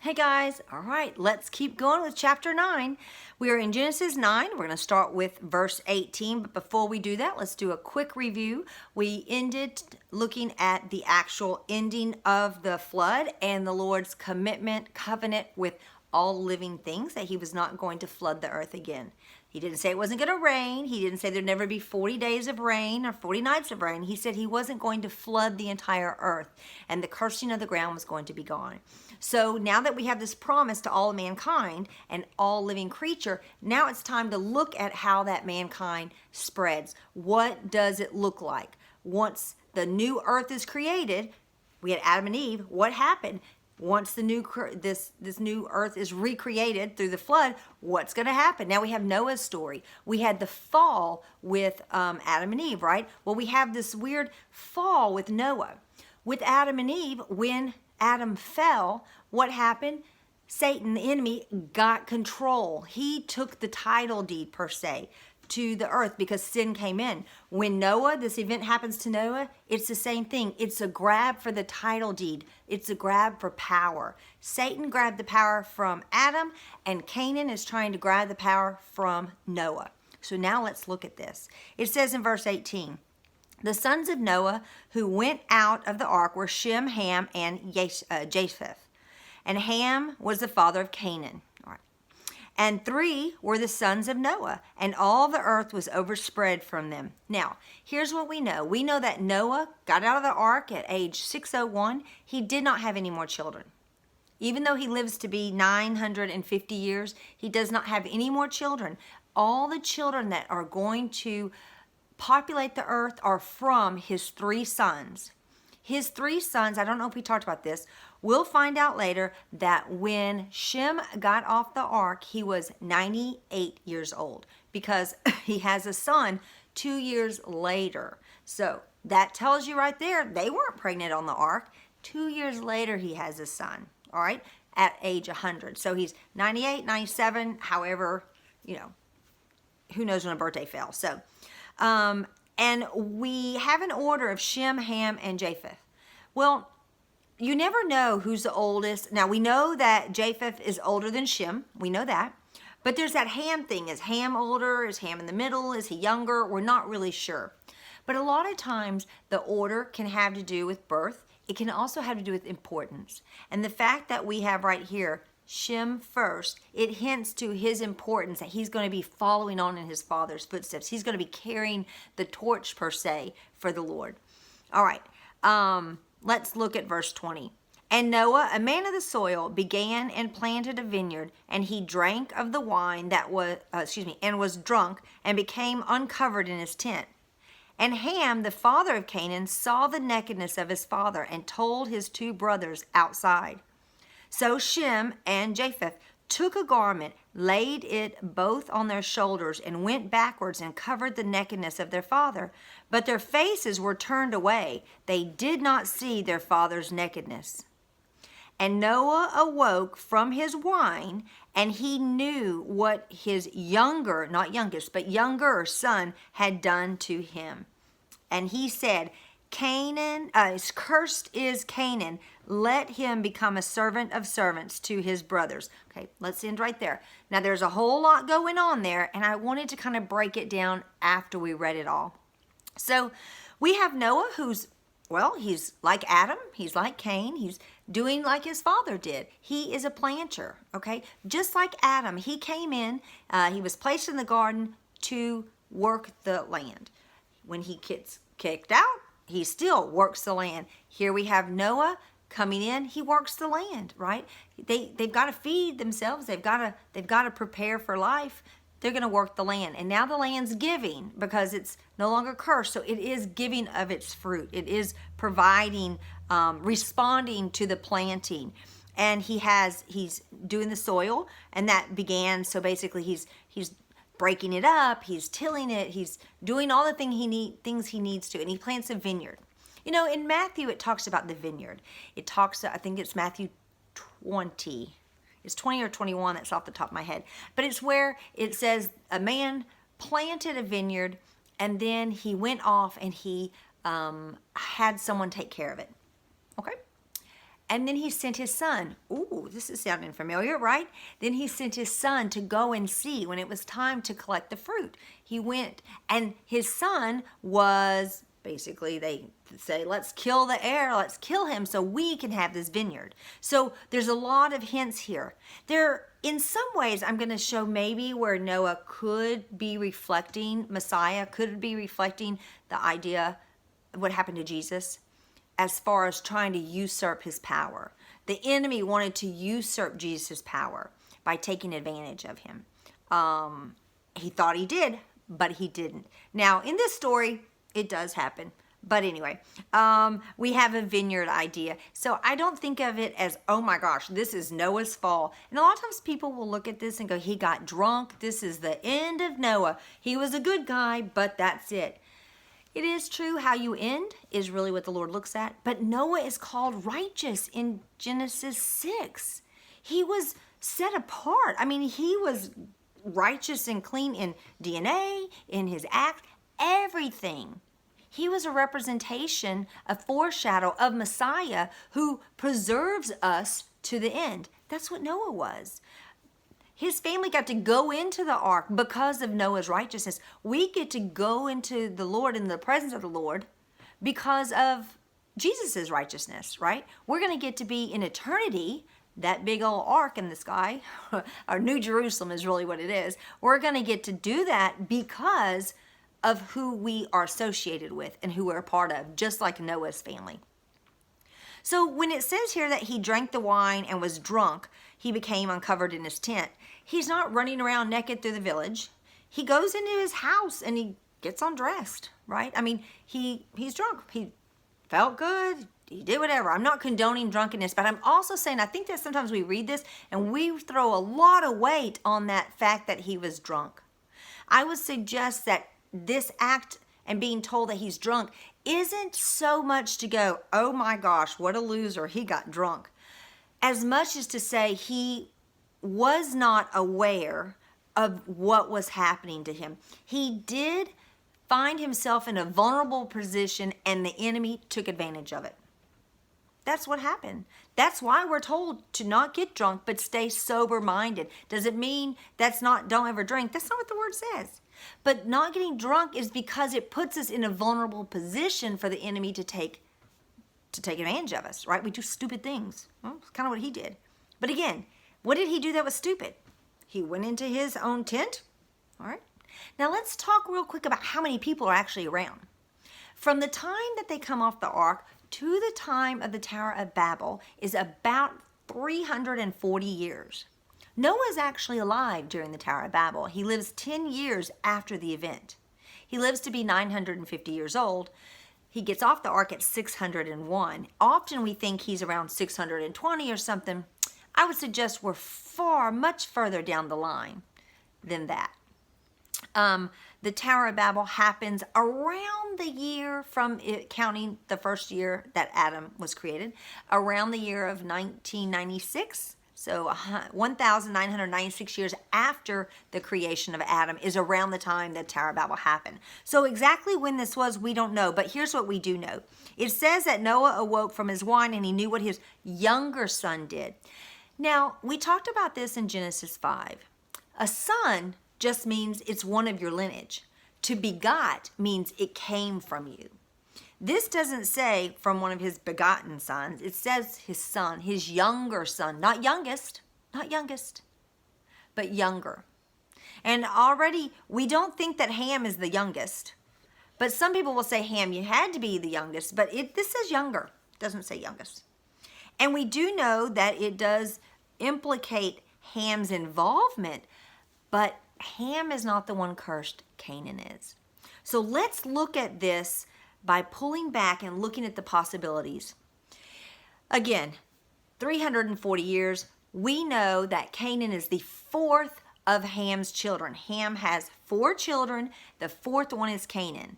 Hey guys, all right, let's keep going with chapter 9. We are in Genesis 9. We're going to start with verse 18, but before we do that, let's do a quick review. We ended looking at the actual ending of the flood and the Lord's covenant with all living things, that he was not going to flood the earth again. He didn't say it wasn't going to rain. He didn't say there'd never be 40 days of rain or 40 nights of rain. He said he wasn't going to flood the entire earth, and the cursing of the ground was going to be gone. So now that we have this promise to all mankind and all living creature, now it's time to look at how that mankind spreads. What does it look like? Once the new earth is created, we had Adam and Eve, what happened? Once the new this new earth is recreated through the flood, what's going to happen? Now we have Noah's story. We had the fall with Adam and Eve, right? Well, we have this weird fall with Noah. With Adam and Eve, when Adam fell, what happened? Satan, the enemy, got control. He took the title deed, per se, to the earth because sin came in. When Noah, this event happens to Noah, it's the same thing. It's a grab for the title deed. It's a grab for power. Satan grabbed the power from Adam, and Canaan is trying to grab the power from Noah. So now let's look at this. It says in verse 18, the sons of Noah who went out of the ark were Shem, Ham, and Japheth. And Ham was the father of Canaan. And 3 were the sons of Noah, and all the earth was overspread from them. Now, here's what we know. We know that Noah got out of the ark at age 601. He did not have any more children. Even though he lives to be 950 years, he does not have any more children. All the children that are going to populate the earth are from his 3 sons. His 3 sons, I don't know if we talked about this, we'll find out later that when Shem got off the ark, he was 98 years old because he has a son 2 years later. So that tells you right there, they weren't pregnant on the ark. 2 years later, he has a son, all right, at age 100. So he's 98, 97, however, who knows when a birthday fell. So, and we have an order of Shem, Ham, and Japheth. Well, you never know who's the oldest. Now, we know that Japheth is older than Shem. We know that. But there's that Ham thing. Is Ham older? Is Ham in the middle? Is he younger? We're not really sure. But a lot of times, the order can have to do with birth. It can also have to do with importance. And the fact that we have right here Shem first, it hints to his importance, that he's going to be following on in his father's footsteps. He's going to be carrying the torch, per se, for the Lord. All right, let's look at verse 20. And Noah, a man of the soil, began and planted a vineyard, and he drank of the wine that was, and was drunk, and became uncovered in his tent. And Ham, the father of Canaan, saw the nakedness of his father, and told his 2 brothers outside. So Shem and Japheth took a garment, laid it both on their shoulders, and went backwards and covered the nakedness of their father. But their faces were turned away. They did not see their father's nakedness. And Noah awoke from his wine, and he knew what his younger, not youngest, but younger son had done to him. And he said, cursed is Canaan. Let him become a servant of servants to his brothers. Okay, let's end right there. Now, there's a whole lot going on there, and I wanted to kind of break it down after we read it all. So we have Noah who's, well, he's like Adam. He's like Cain. He's doing like his father did. He is a planter, okay? Just like Adam, he came in, he was placed in the garden to work the land. When he gets kicked out, he still works the land. Here we have Noah coming in. He works the land, right? They've got to feed themselves. They've got to prepare for life. They're going to work the land. And now the land's giving because it's no longer cursed. So it is giving of its fruit. It is providing, responding to the planting. And he's doing the soil, and that began. So basically he's breaking it up, he's tilling it, he's doing all the things he needs to, and he plants a vineyard. In Matthew, it talks about the vineyard. It talks, I think it's Matthew 20. It's 20 or 21, that's off the top of my head. But it's where it says a man planted a vineyard, and then he went off and he had someone take care of it. Okay? And then he sent his son. Ooh, this is sounding familiar, right? Then he sent his son to go and see when it was time to collect the fruit. He went, and his son was basically, they say, let's kill the heir, let's kill him so we can have this vineyard. So there's a lot of hints here. In some ways, I'm going to show maybe where Noah could be reflecting Messiah, could be reflecting the idea of what happened to Jesus, as far as trying to usurp his power. The enemy wanted to usurp Jesus' power by taking advantage of him. He thought he did, but he didn't. Now, in this story, it does happen. But anyway, we have a vineyard idea. So I don't think of it as, oh my gosh, this is Noah's fall. And a lot of times people will look at this and go, he got drunk. This is the end of Noah. He was a good guy, but that's it. It is true, how you end is really what the Lord looks at. But Noah is called righteous in Genesis 6. He was set apart. I mean, he was righteous and clean in DNA, in his act, everything. He was a representation, a foreshadow of Messiah who preserves us to the end. That's what Noah was. His family got to go into the ark because of Noah's righteousness. We get to go into the Lord, in the presence of the Lord, because of Jesus' righteousness, right? We're going to get to be in eternity, that big old ark in the sky, our New Jerusalem is really what it is. We're going to get to do that because of who we are associated with and who we're a part of, just like Noah's family. So when it says here that he drank the wine and was drunk, he became uncovered in his tent. He's not running around naked through the village. He goes into his house and he gets undressed, right? I mean, he's drunk. He felt good. He did whatever. I'm not condoning drunkenness, but I'm also saying I think that sometimes we read this and we throw a lot of weight on that fact that he was drunk. I would suggest that this act and being told that he's drunk isn't so much to go, oh my gosh, what a loser, he got drunk, as much as to say he was not aware of what was happening to him. He did find himself in a vulnerable position and the enemy took advantage of it. That's what happened. That's why we're told to not get drunk, but stay sober-minded. Does it mean don't ever drink? That's not what the word says. But not getting drunk is because it puts us in a vulnerable position for the enemy to take advantage of us, right? We do stupid things. Well, it's kind of what he did. But again, what did he do that was stupid? He went into his own tent, all right? Now let's talk real quick about how many people are actually around. From the time that they come off the ark to the time of the Tower of Babel is about 340 years. Noah is actually alive during the Tower of Babel. He lives 10 years after the event. He lives to be 950 years old. He gets off the ark at 601. Often we think he's around 620 or something. I would suggest we're much further down the line than that. The Tower of Babel happens around the year from it, counting the first year that Adam was created, around the year of 1996. So 1,996 years after the creation of Adam is around the time that Tower of Babel happened. So exactly when this was, we don't know, but here's what we do know. It says that Noah awoke from his wine and he knew what his younger son did. Now, we talked about this in Genesis 5. A son just means it's one of your lineage. To begot means it came from you. This doesn't say from one of his begotten sons. It says his son, his younger son, not youngest, but younger. And already we don't think that Ham is the youngest, but some people will say Ham, you had to be the youngest, but this says younger. It doesn't say youngest. And we do know that it does implicate Ham's involvement, but Ham is not the one cursed, Canaan is. So let's look at this by pulling back and looking at the possibilities. Again, 340 years, we know that Canaan is the fourth of Ham's children. Ham has 4 children. The fourth one is Canaan.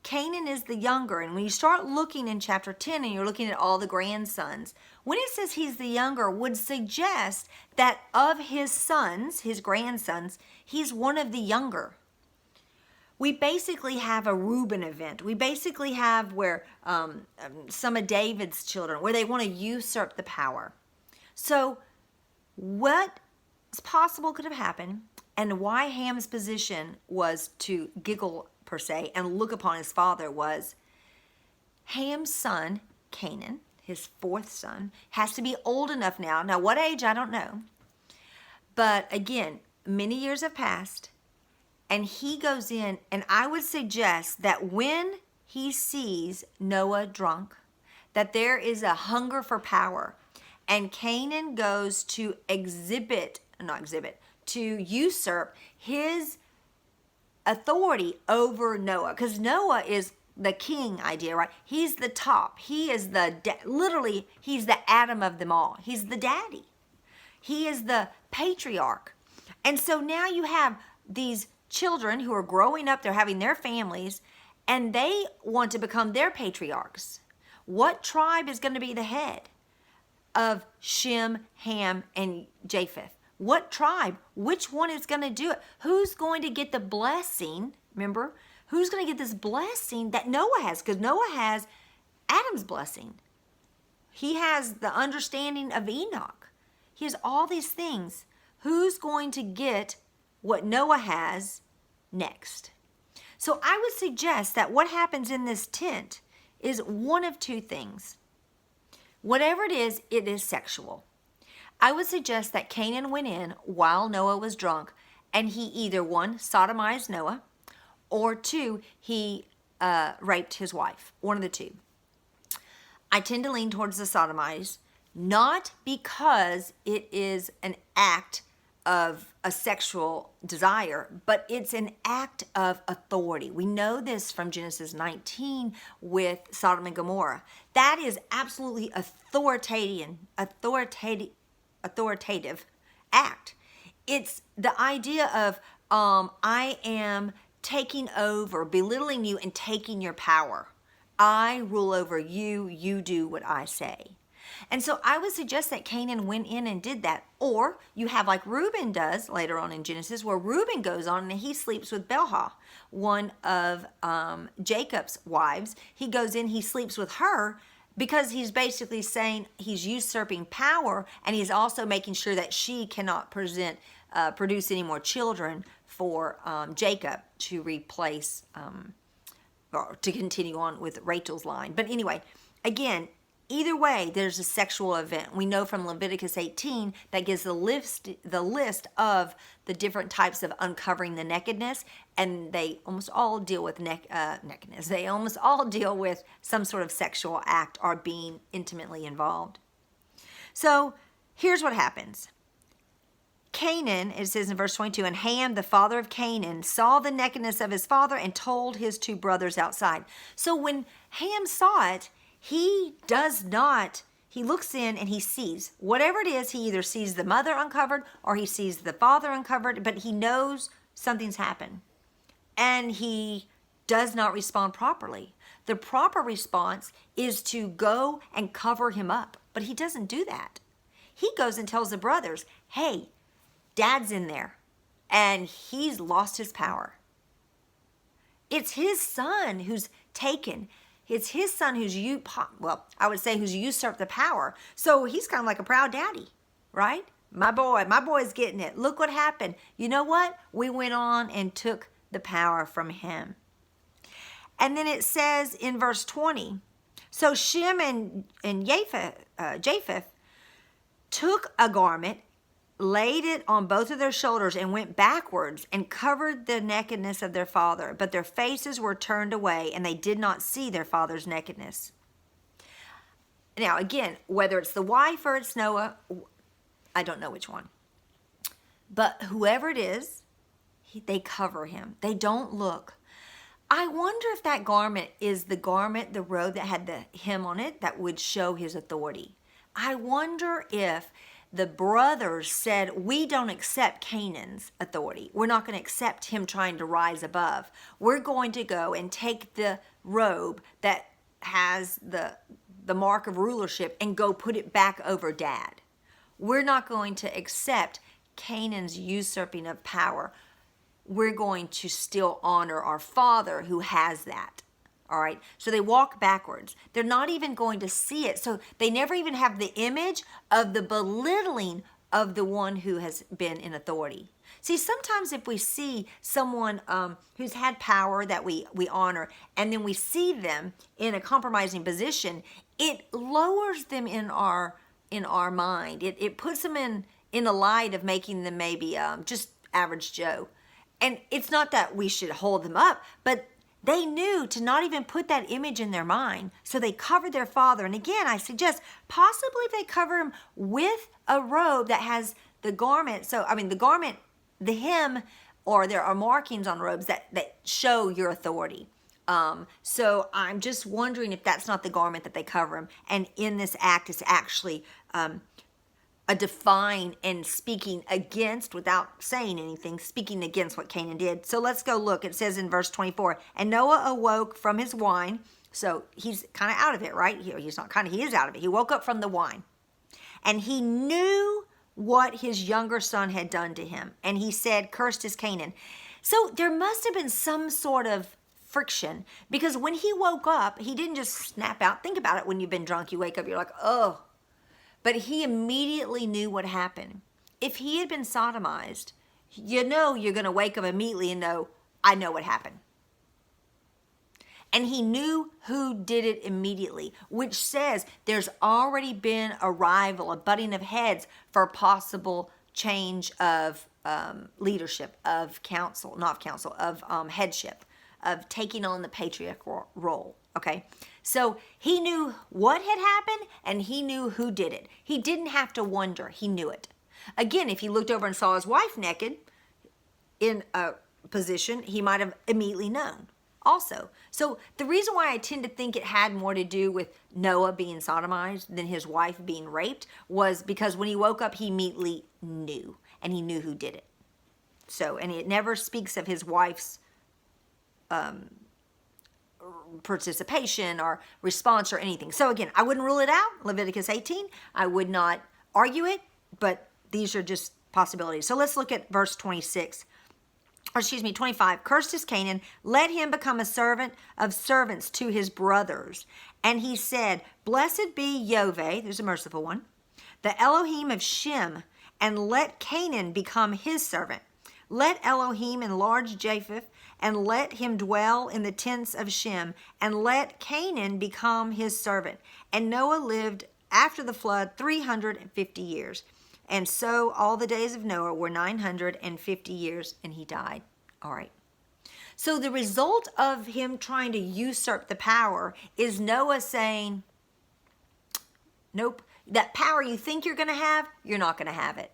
Canaan is the younger, and when you start looking in chapter 10 and you're looking at all the grandsons, when it says he's the younger, would suggest that of his sons, his grandsons, he's one of the younger. we basically have a Reuben event. We basically have where some of David's children, where they want to usurp the power. So what possible could have happened, and why Ham's position was to giggle per se and look upon his father, was Ham's son, Canaan, his fourth son, has to be old enough now. Now, what age, I don't know. But again, many years have passed, and he goes in, and I would suggest that when he sees Noah drunk, that there is a hunger for power, and Canaan goes to to usurp his authority over Noah, because Noah is the king idea, right? He's the top. He is literally, he's the Adam of them all. He's the daddy. He is the patriarch. And so now you have these children who are growing up, they're having their families, and they want to become their patriarchs. What tribe is going to be the head of Shem, Ham, and Japheth? What tribe? Which one is going to do it? Who's going to get the blessing? Remember, who's going to get this blessing that Noah has? Because Noah has Adam's blessing. He has the understanding of Enoch. He has all these things. Who's going to get what Noah has next? So I would suggest that what happens in this tent is one of two things. Whatever it is sexual. I would suggest that Canaan went in while Noah was drunk, and he either, one, sodomized Noah, or two, he raped his wife. One of the two. I tend to lean towards the sodomize, not because it is an act of a sexual desire, but it's an act of authority. We know this from Genesis 19 with Sodom and Gomorrah. That is absolutely authoritative act. It's the idea of I am taking over, belittling you, and taking your power. I rule over you. You do what I say. And so I would suggest that Canaan went in and did that. Or you have like Reuben does later on in Genesis, where Reuben goes on and he sleeps with Bilhah, one of Jacob's wives. He goes in, he sleeps with her, because he's basically saying he's usurping power, and he's also making sure that she cannot produce any more children for Jacob to replace, or to continue on with Rachel's line. But anyway, again, either way, there's a sexual event. We know from Leviticus 18 that gives the list of the different types of uncovering the nakedness, and they almost all deal with nakedness. They almost all deal with some sort of sexual act or being intimately involved. So here's what happens. Canaan, it says in verse 22, and Ham, the father of Canaan, saw the nakedness of his father and told his two brothers outside. So when Ham saw it, he looks in and he sees whatever it is. He either sees the mother uncovered or he sees the father uncovered, but he knows something's happened. And he does not respond properly. The proper response is to go and cover him up, but he doesn't do that. He goes and tells the brothers, hey, Dad's in there and he's lost his power. It's his son who's taken. It's his son who's usurped the power. So he's kind of like a proud daddy, right? My boy's getting it. Look what happened. You know what? We went on and took the power from him. And then it says in verse 20, so Shem and Japheth took a garment, laid it on both of their shoulders, and went backwards and covered the nakedness of their father. But their faces were turned away, and they did not see their father's nakedness. Now, again, whether it's the wife or it's Noah, I don't know which one. But whoever it is, they cover him. They don't look. I wonder if that garment is the garment, the robe that had the hem on it that would show his authority. I wonder if the brothers said, we don't accept Canaan's authority. We're not going to accept him trying to rise above. We're going to go and take the robe that has the mark of rulership and go put it back over Dad. We're not going to accept Canaan's usurping of power. we're going to still honor our Father who has that. All right. So they walk backwards. They're not even going to see it. So they never even have the image of the belittling of the one who has been in authority. See, sometimes if we see someone who's had power that we honor, and then we see them in a compromising position, it lowers them in our mind. It puts them in a light of making them maybe just average Joe. And it's not that we should hold them up, but they knew to not even put that image in their mind. So they covered their father. And again, I suggest possibly if they cover him with a robe that has the garment. So, I mean, the garment, the hem, or there are markings on robes that show your authority. So I'm just wondering if that's not the garment that they cover him. And in this act, it's actually a define and speaking against, without saying anything, speaking against what Canaan did. So let's go look. It says in verse 24, and Noah awoke from his wine. So he's kind of out of it, right? He's not kind of, he is out of it. He woke up from the wine. And he knew what his younger son had done to him. And he said, cursed is Canaan. So there must have been some sort of friction, because when he woke up, he didn't just snap out. Think about it. When you've been drunk, you wake up, you're like, oh. But he immediately knew what happened. If he had been sodomized, you know you're going to wake up immediately and know, I know what happened. And he knew who did it immediately, which says there's already been a rival, a butting of heads for possible change of leadership, of counsel, not counsel, of headship, of taking on the patriarch role, okay? So he knew what had happened, and he knew who did it. He didn't have to wonder. He knew it. Again, if he looked over and saw his wife naked in a position, he might have immediately known also. So the reason why I tend to think it had more to do with Noah being sodomized than his wife being raped was because when he woke up, he immediately knew, and he knew who did it. So, and it never speaks of his wife's participation or response or anything. So again, I wouldn't rule it out. Leviticus 18, I would not argue it, but these are just possibilities. So let's look at verse 26. Or excuse me, 25. Cursed is Canaan, let him become a servant of servants to his brothers. And he said, blessed be Yoveh, there's a merciful one, the Elohim of Shem, and let Canaan become his servant. Let Elohim enlarge Japheth, and let him dwell in the tents of Shem, and let Canaan become his servant. And Noah lived after the flood 350 years. And so all the days of Noah were 950 years, and he died. All right. So the result of him trying to usurp the power is Noah saying, nope, that power you think you're going to have, you're not going to have it.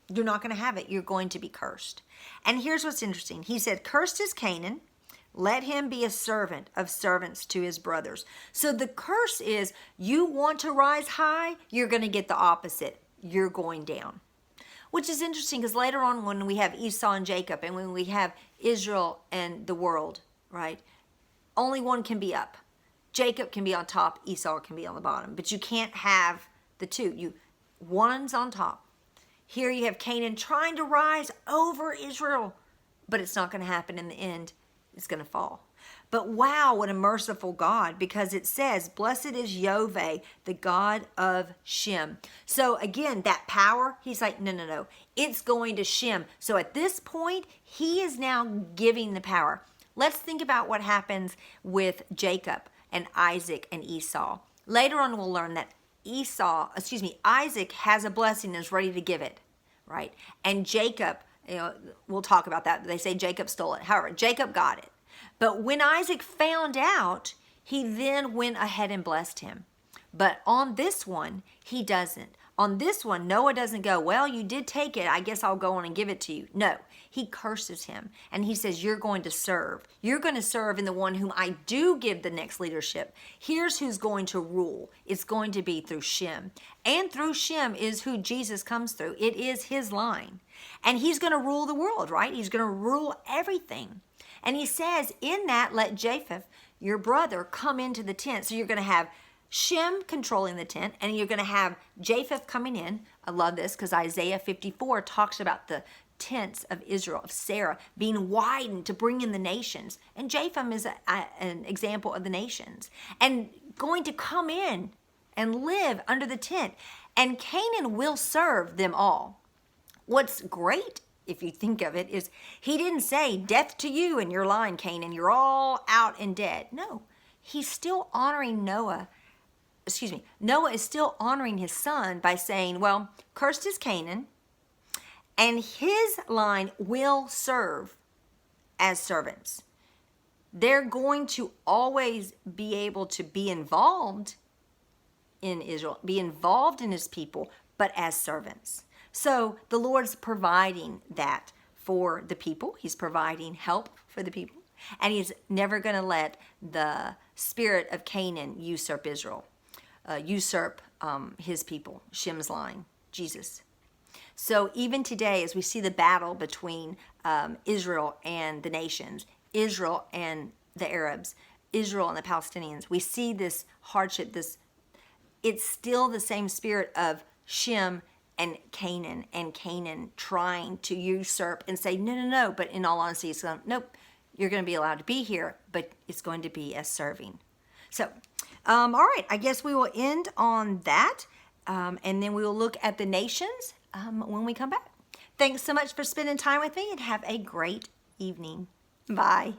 You're not going to have it. You're going to be cursed. And here's what's interesting. He said, cursed is Canaan. Let him be a servant of servants to his brothers. So the curse is you want to rise high, you're going to get the opposite. You're going down. Which is interesting because later on when we have Esau and Jacob and when we have Israel and the world, right? Only one can be up. Jacob can be on top, Esau can be on the bottom. But you can't have the two. One's on top. Here you have Canaan trying to rise over Israel, but it's not going to happen in the end. It's going to fall. But wow, what a merciful God, because it says, blessed is Yoveh, the God of Shem. So again, that power, he's like, no. It's going to Shem. So at this point, he is now giving the power. Let's think about what happens with Jacob and Isaac and Esau. Later on, we'll learn that Isaac has a blessing and is ready to give it, right? And Jacob, we'll talk about that. They say Jacob stole it. However, Jacob got it. But when Isaac found out, he then went ahead and blessed him. But on this one, he doesn't. On this one, Noah doesn't go, well, you did take it. I guess I'll go on and give it to you. No, he curses him. And he says, you're going to serve. You're going to serve in the one whom I do give the next leadership. Here's who's going to rule. It's going to be through Shem. And through Shem is who Jesus comes through. It is his line. And he's going to rule the world, right? He's going to rule everything. And he says, in that, let Japheth, your brother, come into the tent. So you're going to have Shem controlling the tent, and you're going to have Japheth coming in. I love this because Isaiah 54 talks about the tents of Israel, of Sarah, being widened to bring in the nations. And Japheth is an example of the nations. And going to come in and live under the tent. And Canaan will serve them all. What's great, if you think of it, is he didn't say, death to you and your line, Canaan, you're all out and dead. No, he's still honoring Noah. Noah is still honoring his son by saying, well, cursed is Canaan, and his line will serve as servants. They're going to always be able to be involved in Israel, be involved in his people, but as servants. So the Lord's providing that for the people. He's providing help for the people. And he's never going to let the spirit of Canaan usurp Israel, usurp his people, Shem's line, Jesus. So even today, as we see the battle between Israel and the nations, Israel and the Arabs, Israel and the Palestinians, we see this hardship, it's still the same spirit of Shem and Canaan trying to usurp and say, no. But in all honesty, it's going, nope, you're going to be allowed to be here, but it's going to be as serving. So, all right, I guess we will end on that. And then we will look at the nations when we come back. Thanks so much for spending time with me, and have a great evening. Bye.